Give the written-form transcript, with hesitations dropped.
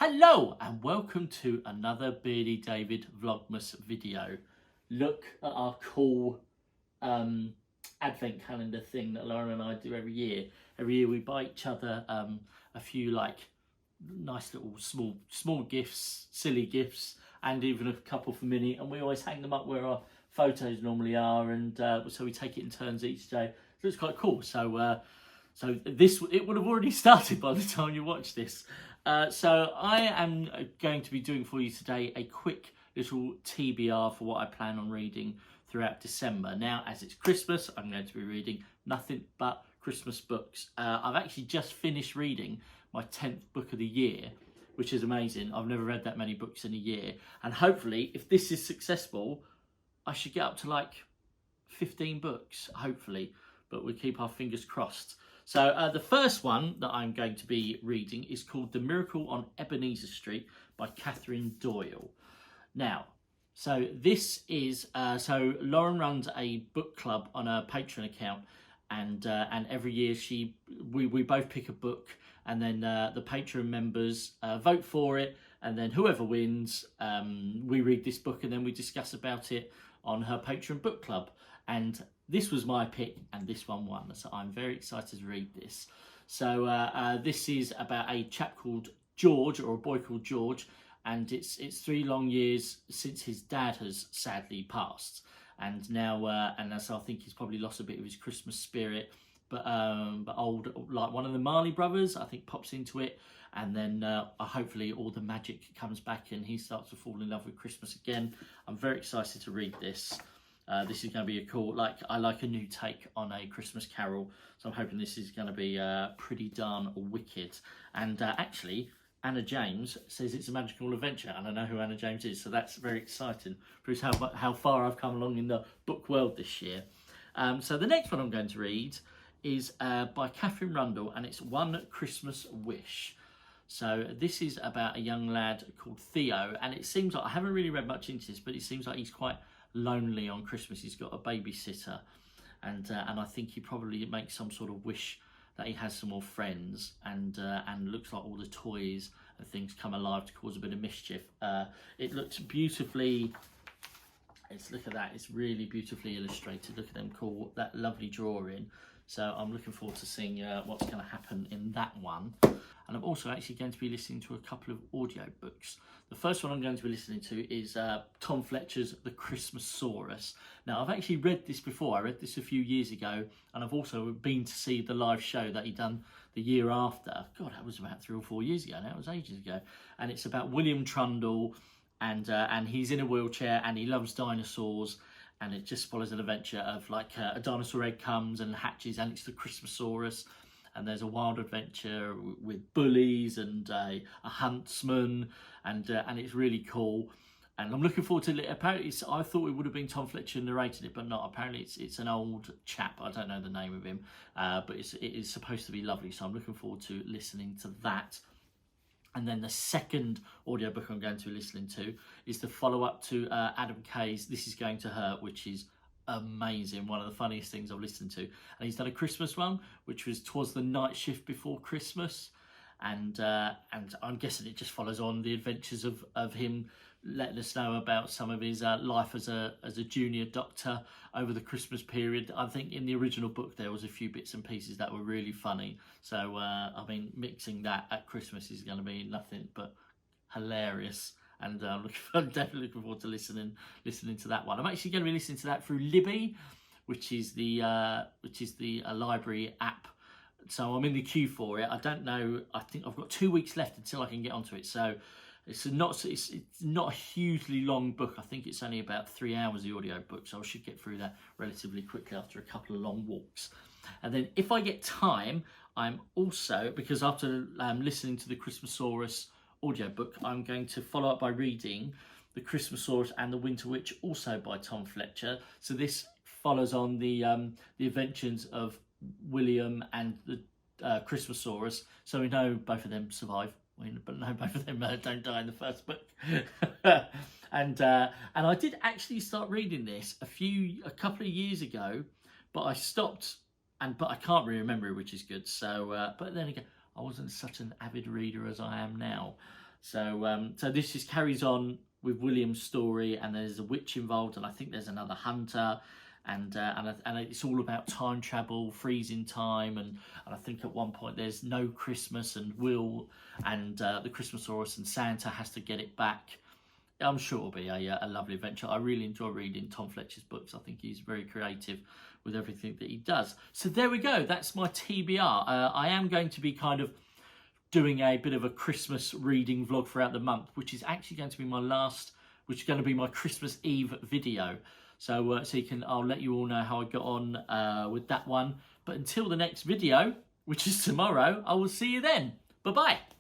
Hello and welcome to another Beardy David Vlogmas video. Look at our cool advent calendar thing that Lauren and I do every year. Every year we buy each other a few like nice little small gifts, silly gifts, and even a couple for Minnie, and we always hang them up where our photos normally are, and so we take it in turns each day. So it's quite cool. So it would have already started by the time you watch this. So I am going to be doing for you today a quick little TBR for what I plan on reading throughout December. Now, as it's Christmas, I'm going to be reading nothing but Christmas books. I've actually just finished reading my 10th book of the year, which is amazing. I've never read that many books in a year. And hopefully, if this is successful, I should get up to like 15 books, hopefully. But we'll keep our fingers crossed. So the first one that I'm going to be reading is called The Miracle on Ebenezer Street by Katherine Doyle. Now, so this is, so Lauren runs a book club on a Patreon account, and every year we both pick a book, and then the Patreon members vote for it, and then whoever wins, we read this book and then we discuss about it on her Patreon book club. And this was my pick, and this one won, so I'm very excited to read this. So this is about a chap called George, or a boy called George, and it's 3 long years since his dad has sadly passed, and now so I think he's probably lost a bit of his Christmas spirit. But old, like one of the Marley brothers, I think, pops into it, and then hopefully all the magic comes back and he starts to fall in love with Christmas again. I'm very excited to read this. This is going to be a cool, I like a new take on a Christmas carol, so I'm hoping this is going to be pretty darn wicked. And actually, Anna James says it's a magical adventure, and I know who Anna James is, so that's very exciting. Proves how far I've come along in the book world this year. So the next one I'm going to read is by Katherine Rundell, and it's One Christmas Wish. So this is about a young lad called Theo, and it seems like, I haven't really read much into this, but it seems like he's quite lonely on Christmas. He's got a babysitter, and I think he probably makes some sort of wish that he has some more friends, and looks like all the toys and things come alive to cause a bit of mischief. It looks beautifully, look at that, it's really beautifully illustrated. Look at them, cool, that lovely drawing. So I'm looking forward to seeing what's going to happen in that one. And I'm also actually going to be listening to a couple of audio books. The first one I'm going to be listening to is Tom Fletcher's The Christmassaurus. Now, I've actually read this before. I read this a few years ago, and I've also been to see the live show that he done the year after. God, that was about 3 or 4 years ago now. It was ages ago. And it's about William Trundle, and he's in a wheelchair, and he loves dinosaurs. And it just follows an adventure of like a dinosaur egg comes and hatches, and it's the Christmassaurus. And there's a wild adventure with bullies and a huntsman, and it's really cool. And I'm looking forward to it. Apparently, I thought it would have been Tom Fletcher narrated it, but not. Apparently, it's an old chap. I don't know the name of him, but it is supposed to be lovely. So I'm looking forward to listening to that. And then the second audiobook I'm going to be listening to is the follow-up to Adam Kay's This Is Going to Hurt, which is amazing. One of the funniest things I've listened to. And he's done a Christmas one, which was Twas the Night Shift Before Christmas. And I'm guessing it just follows on the adventures of him letting us know about some of his life as a junior doctor over the Christmas period. I think in the original book there was a few bits and pieces that were really funny. So I mean, mixing that at Christmas is going to be nothing but hilarious. And I'm definitely looking forward to listening to that one. I'm actually going to be listening to that through Libby, which is the library app. So I'm in the queue for it. I don't know. I think I've got 2 weeks left until I can get onto it. So it's not a hugely long book. I think it's only about 3 hours, the audio book. So I should get through that relatively quickly after a couple of long walks. And then if I get time, I'm also, because after listening to the Christmassaurus audiobook, I'm going to follow up by reading The Christmassaurus and the Winter Witch, also by Tom Fletcher. So this follows on the adventures of William and the Christmassaurus. So we know both of them survive, but no, both of them don't die in the first book. and I did actually start reading this a couple of years ago, but I stopped, but I can't really remember it, which is good. So, but then again, I wasn't such an avid reader as I am now. So this just carries on with William's story, and there's a witch involved, and I think there's another hunter, and it's all about time travel, freezing time, and I think at one point there's no Christmas, and Will and the Christmassaurus and Santa has to get it back. I'm sure it'll be a lovely adventure. I really enjoy reading Tom Fletcher's books. I think he's very creative with everything that he does. So there we go. That's my TBR. I am going to be kind of doing a bit of a Christmas reading vlog throughout the month, which is actually going to be my last, which is going to be my Christmas Eve video. So I'll let you all know how I got on with that one. But until the next video, which is tomorrow, I will see you then. Bye-bye.